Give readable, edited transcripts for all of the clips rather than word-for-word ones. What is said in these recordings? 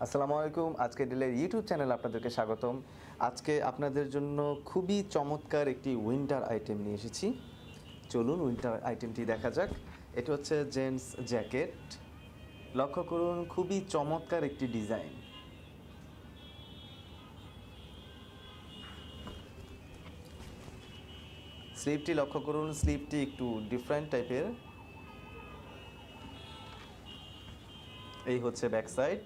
আসসালামু আলাইকুম। আজকে ডিলের ইউটিউব চ্যানেলে আপনাদেরকে স্বাগতম। আজকে আপনাদের জন্য খুবই চমৎকার একটি উইন্টার আইটেম নিয়ে এসেছি। চলুন উইন্টার আইটেমটি দেখা যাক। এটা হচ্ছে জেন্টস জ্যাকেট। লক্ষ্য করুন, খুবই চমৎকার একটি ডিজাইন। স্লিভটি লক্ষ্য করুন, স্লিভটি একটু ডিফারেন্ট টাইপের। এই হচ্ছে ব্যাক সাইড।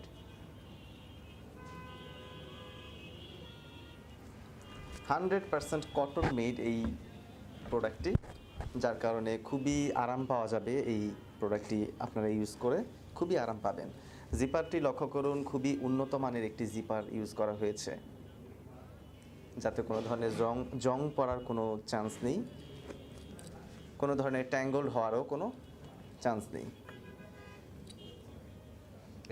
100% কটন মেড এই প্রোডাক্টটি, যার কারণে খুবই আরাম পাওয়া যাবে। এই প্রোডাক্টটি আপনারা ইউজ করে খুবই আরাম পাবেন। জিপারটি লক্ষ্য করুন, খুবই উন্নত মানের একটি জিপার ইউজ করা হয়েছে, যাতে কোনো ধরনের জং পড়ার কোনো চান্স নেই, কোনো ধরনের ট্যাঙ্গল হওয়ারও কোনো চান্স নেই।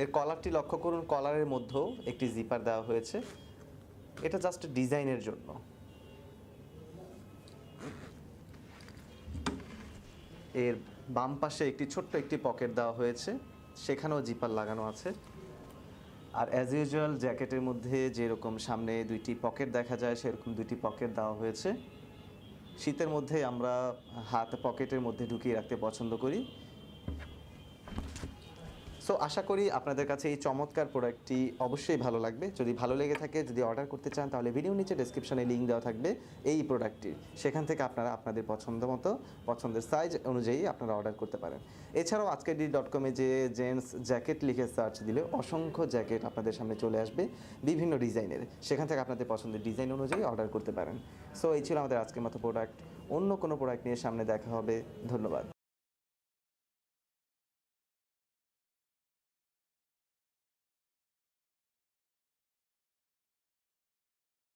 এর কলারটি লক্ষ্য করুন, কলারের মধ্যেও একটি জিপার দেওয়া হয়েছে। এটা জাস্ট ডিজাইনের জন্য। এর বাম পাশে একটি ছোট্ট একটি পকেট দেওয়া হয়েছে, সেখানেও জিপার লাগানো আছে। আর অ্যাজ ইউজুয়াল জ্যাকেটের মধ্যে যেরকম সামনে দুইটি পকেট দেখা যায়, সেরকম দুইটি পকেট দেওয়া হয়েছে। শীতের মধ্যে আমরা হাত পকেটের মধ্যে ঢুকিয়ে রাখতে পছন্দ করি। সো আশা করি আপনাদের কাছে এই চমৎকার প্রোডাক্টটি অবশ্যই ভালো লাগবে। যদি ভালো লেগে থাকে, যদি অর্ডার করতে চান, তাহলে ভিডিও নিচে ডেসক্রিপশনে লিঙ্ক দেওয়া থাকবে এই প্রোডাক্টটির। সেখান থেকে আপনারা আপনাদের পছন্দ মতো, পছন্দের সাইজ অনুযায়ী আপনারা অর্ডার করতে পারেন। এছাড়াও আজকেডি.com যে জেন্টস জ্যাকেট লিখে সার্চ দিলে অসংখ্য জ্যাকেট আপনাদের সামনে চলে আসবে বিভিন্ন ডিজাইনের। সেখান থেকে আপনাদের পছন্দের ডিজাইন অনুযায়ী অর্ডার করতে পারেন। সো এই ছিল আমাদের আজকের মতো প্রোডাক্ট। অন্য কোনো প্রোডাক্ট নিয়ে সামনে দেখা হবে। ধন্যবাদ।